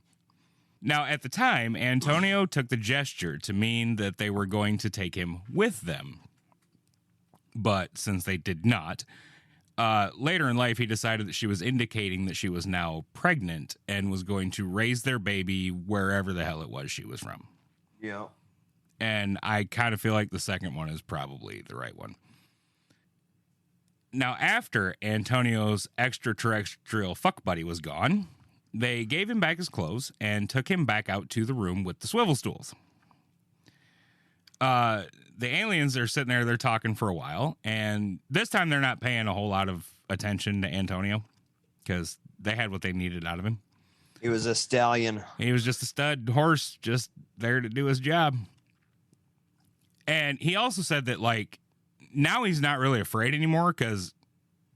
Now, at the time, Antonio took the gesture to mean that they were going to take him with them. But since they did not, later in life, he decided that she was indicating that she was now pregnant and was going to raise their baby wherever the hell it was she was from. Yeah. And I kind of feel like the second one is probably the right one. Now, after Antonio's extraterrestrial fuck buddy was gone, they gave him back his clothes and took him back out to the room with the swivel stools. The aliens are sitting there, they're talking for a while, and this time they're not paying a whole lot of attention to Antonio because they had what they needed out of him. He was a stallion. He was just a stud horse, just there to do his job. And he also said that, like, now he's not really afraid anymore because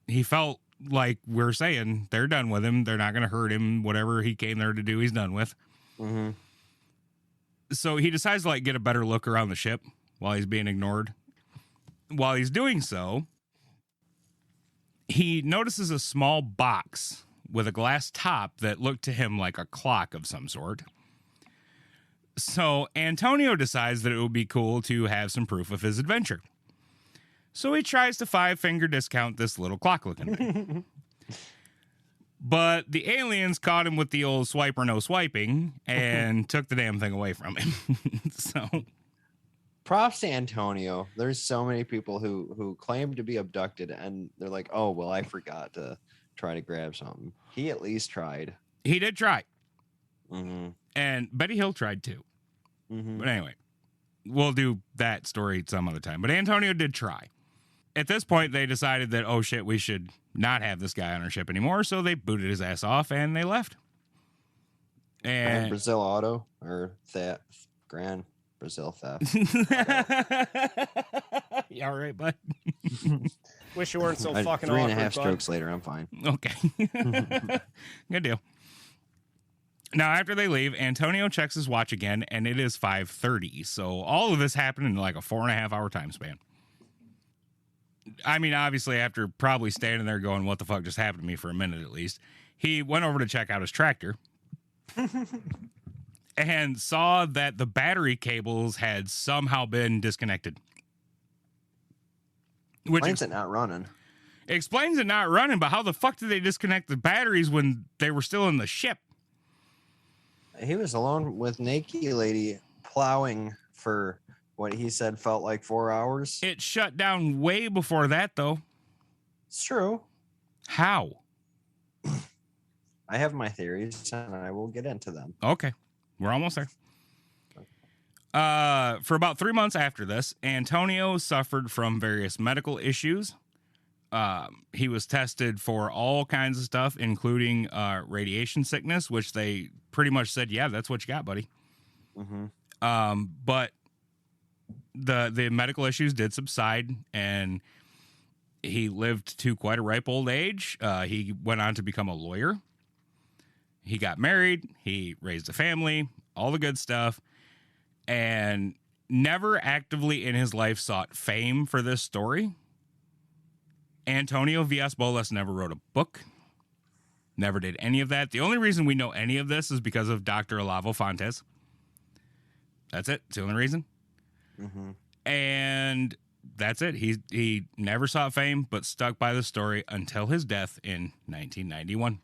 he felt like we're saying they're done with him. They're not going to hurt him. Whatever he came there to do, he's done with. Mm-hmm. So he decides to, like, get a better look around the ship while he's being ignored. While he's doing so, he notices a small box with a glass top that looked to him like a clock of some sort. So Antonio decides that it would be cool to have some proof of his adventure. So he tries to 5-finger discount this little clock-looking thing. But the aliens caught him with the old swipe or no swiping and took the damn thing away from him. So, props to Antonio. There's so many people who claim to be abducted and they're like, oh, well, I forgot to try to grab something. He at least tried. he did try. Mm-hmm. And Betty Hill tried too. Mm-hmm. But anyway, we'll do that story some other time. But Antonio did try. At this point, they decided that, oh shit, we should not have this guy on our ship anymore. So they booted his ass off and they left. And Brazil Auto or Theft Grand Brazil Theft. Yeah, all right, bud. Wish you weren't so fucking 3.5 awkward, strokes later, I'm fine. Okay. Good deal. Now, after they leave, Antonio checks his watch again, and it is 5:30. So all of this happened in like a 4.5 hour time span. I mean, obviously, after probably standing there going, what the fuck just happened to me for a minute at least, he went over to check out his tractor and saw that the battery cables had somehow been disconnected. Which Explains it not running. explains it not running, but how the fuck did they disconnect the batteries when they were still in the ship? He was alone with Naked Lady plowing for what he said felt like 4 hours. It shut down way before that, though. It's true. How? I have my theories and I will get into them. Okay. We're almost there. For about 3 months after this, Antonio suffered from various medical issues. He was tested for all kinds of stuff, including radiation sickness, which they pretty much said, yeah, that's what you got, buddy. Mm-hmm. But the medical issues did subside, and he lived to quite a ripe old age. He went on to become a lawyer. He got married. He raised a family, all the good stuff, and never actively in his life sought fame for this story. Antonio Villa Boas never wrote a book, never did any of that. The only reason we know any of this is because of Dr. Olavo Fontes. That's it. It's the only reason. Mm-hmm. And that's it. He never sought fame, but stuck by the story until his death in 1991.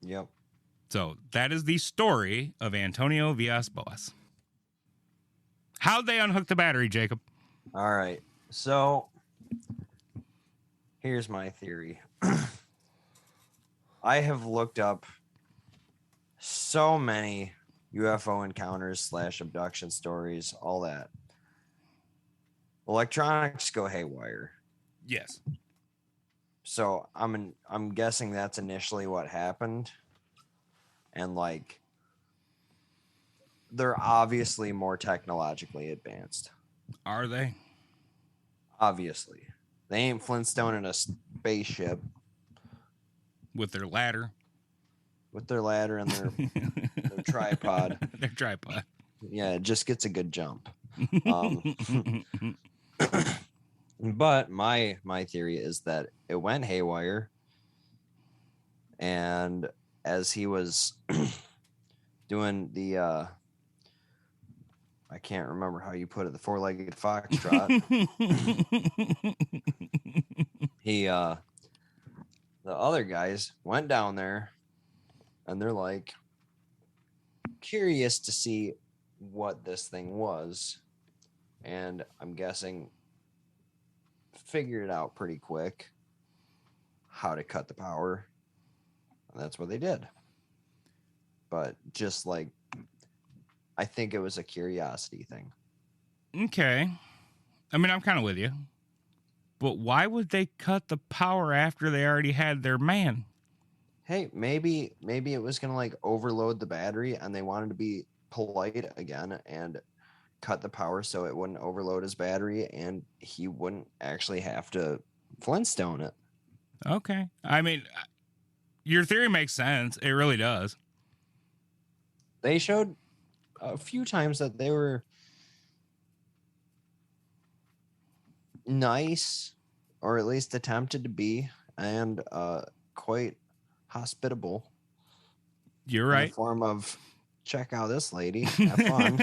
Yep. So that is the story of Antonio Villa Boas. How'd they unhook the battery, Jacob? All right. So here's my theory. I have looked up so many UFO encounters / abduction stories, all that. Electronics go haywire. Yes. So I'm guessing that's initially what happened. And like they're obviously more technologically advanced. Are they? Obviously. They ain't Flintstone in a spaceship With their ladder. with their ladder and their tripod. Their tripod. Yeah, it just gets a good jump. But my theory is that it went haywire, and as he was doing the I can't remember how you put it, the four-legged foxtrot. The other guys went down there, and they're like curious to see what this thing was, and I'm guessing figured it out pretty quick how to cut the power, and that's what they did. But just like, I think it was a curiosity thing. Okay. I mean, I'm kind of with you. But why would they cut the power after they already had their man? Hey, maybe it was gonna like overload the battery, and they wanted to be polite again and cut the power so it wouldn't overload his battery, and he wouldn't actually have to Flintstone it. Okay. I mean, your theory makes sense. It really does. They showed a few times that they were nice, or at least attempted to be, and quite hospitable. You're In right. the form of, check out this lady, have fun.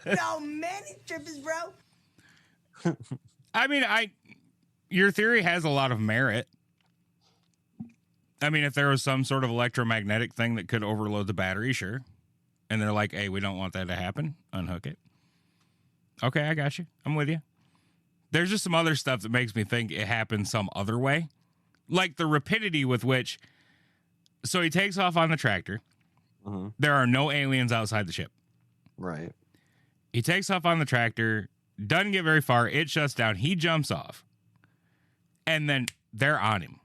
No many trippers, bro. I mean, your theory has a lot of merit. I mean, if there was some sort of electromagnetic thing that could overload the battery, sure. And they're like, hey, we don't want that to happen. Unhook it. Okay, I got you. I'm with you. There's just some other stuff that makes me think it happened some other way. Like the rapidity with which... So he takes off on the tractor. Mm-hmm. There are no aliens outside the ship. Right. He takes off on the tractor. Doesn't get very far. It shuts down. He jumps off. And then they're on him.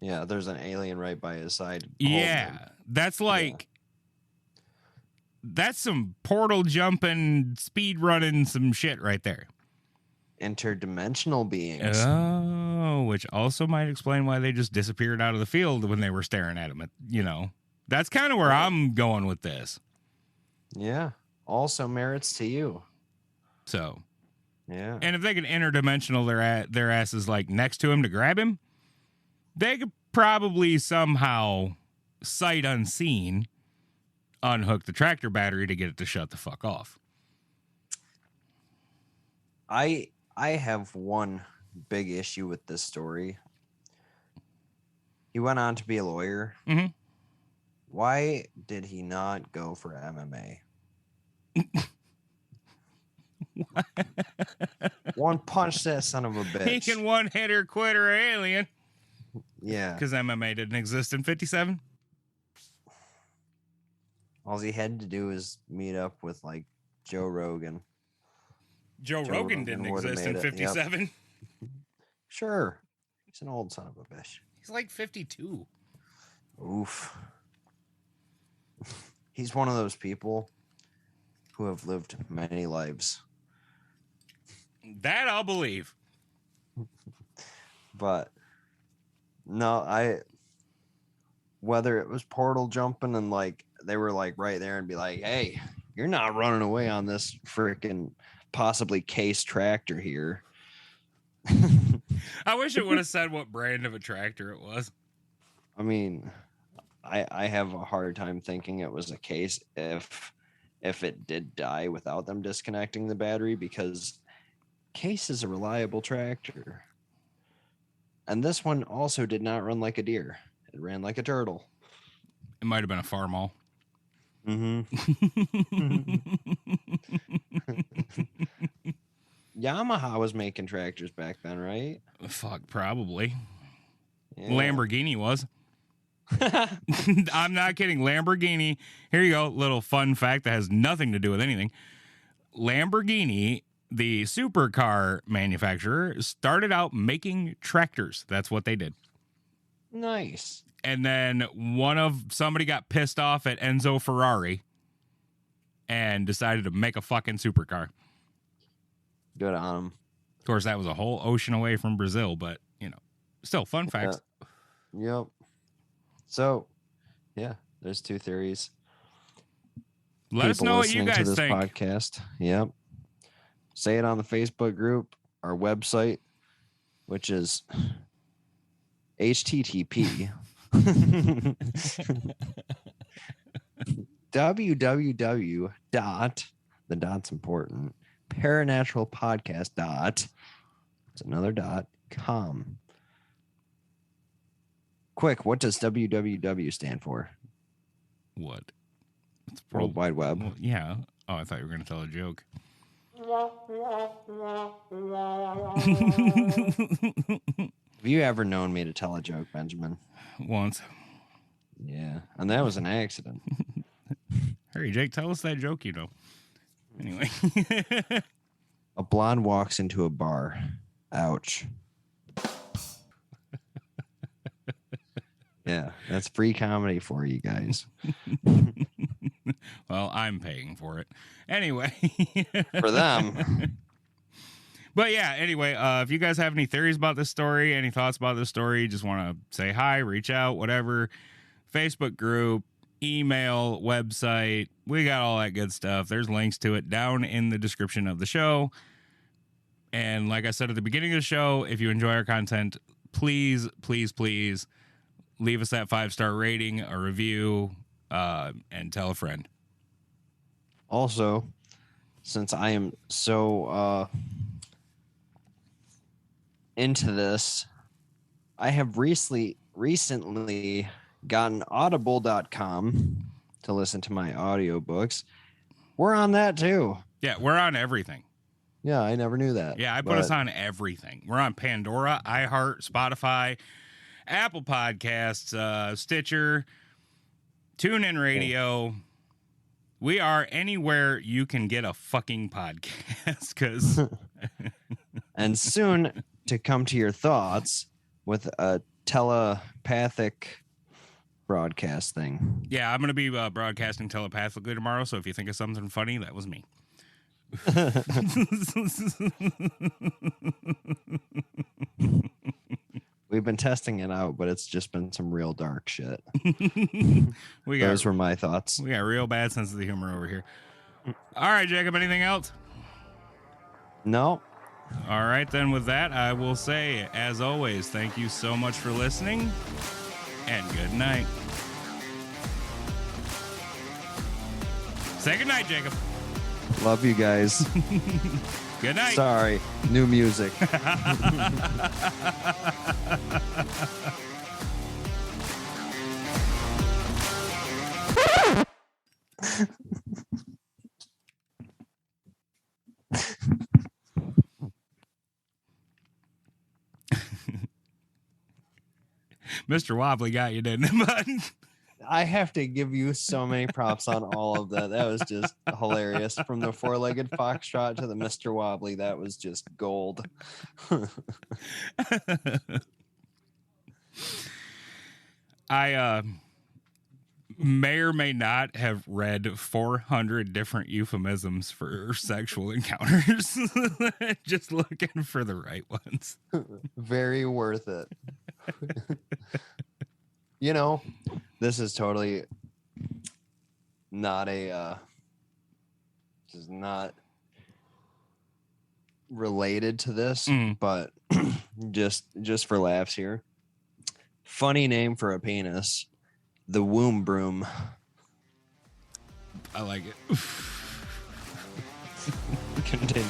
Yeah, there's an alien right by his side. Yeah. That's like... That's some portal jumping, speed running, some shit right there. Interdimensional beings. Oh, which also might explain why they just disappeared out of the field when they were staring at him. You know, that's kind of where I'm going with this. Yeah. Also merits to you. So, yeah. And if they could interdimensional their asses like next to him to grab him, they could probably somehow, sight unseen, unhook the tractor battery to get it to shut the fuck off. I have one big issue with this story. He went on to be a lawyer. Mm-hmm. Why did he not go for MMA? One punch that son of a bitch. He can one hitter quitter alien. Yeah. Because MMA didn't exist in 57. All he had to do is meet up with like Joe Rogan. Joe Rogan didn't would've exist in made it, 57. Yep. Sure. He's an old son of a bitch. He's like 52. Oof. He's one of those people who have lived many lives. That I'll believe. But no, whether it was portal jumping and like they were like right there and be like, hey, you're not running away on this freaking possibly case tractor here. I wish it would have said what brand of a tractor it was. I mean, I have a hard time thinking it was a case if it did die without them disconnecting the battery, because case is a reliable tractor. And this one also did not run like a deer. It ran like a turtle. It might have been a farmall. Yamaha was making tractors back then, right? Fuck, probably. Yeah. Lamborghini was. I'm not kidding. Lamborghini. Here you go. Little fun fact that has nothing to do with anything. Lamborghini, the supercar manufacturer, started out making tractors. That's what they did. Nice. And then somebody got pissed off at Enzo Ferrari and decided to make a fucking supercar. Good on them. Of course, that was a whole ocean away from Brazil, but, still fun facts. Yep. So, yeah, there's two theories. Let us know what you listening to guys this think. podcast. Yep. Say it on the Facebook group, our website, which is http www. The dot's important. Paranaturalpodcast. It's another .com. Quick, what does www stand for? What? It's World Wide Web. Well, yeah. Oh, I thought you were going to tell a joke. Have you ever known me to tell a joke, Benjamin? Once. Yeah, and that was an accident. Hurry, Jake, tell us that joke, Anyway. A blonde walks into a bar. Ouch. Yeah, that's free comedy for you guys. Well, I'm paying for it. Anyway. For them. But yeah, anyway, if you guys have any theories about this story, any thoughts about this story, just want to say hi, reach out, whatever. Facebook group, email, website. We got all that good stuff. There's links to it down in the description of the show. And like I said at the beginning of the show, if you enjoy our content, please, please, please leave us that 5-star rating, a review, and tell a friend. Also, since I am so into this, I have recently gotten audible.com to listen to my audiobooks. We're on that too. Yeah, we're on everything. Yeah, I never knew that. Yeah, I put us on everything. We're on Pandora, iHeart, Spotify, Apple Podcasts, Stitcher, TuneIn Radio. We are anywhere you can get a fucking podcast. Because and soon to come to your thoughts with a telepathic broadcast thing. yeah, I'm going to be broadcasting telepathically tomorrow. So if you think of something funny, that was me. We've been testing it out, but it's just been some real dark shit. Those were my thoughts. We got real bad sense of the humor over here. All right, Jacob, anything else? No. All right, then with that, I will say, as always, thank you so much for listening, and good night. Say good night, Jacob. Love you guys. Good night. Sorry. New music. Mr. Wobbly got you, didn't it, bud? I have to give you so many props on all of that. That was just hilarious. From the four-legged foxtrot to the Mr. Wobbly, that was just gold. may or may not have read 400 different euphemisms for sexual encounters. Just looking for the right ones. Very worth it. You know, this is totally not a this is not related to this, but just for laughs here. Funny name for a penis, the womb broom. I like it. Continue.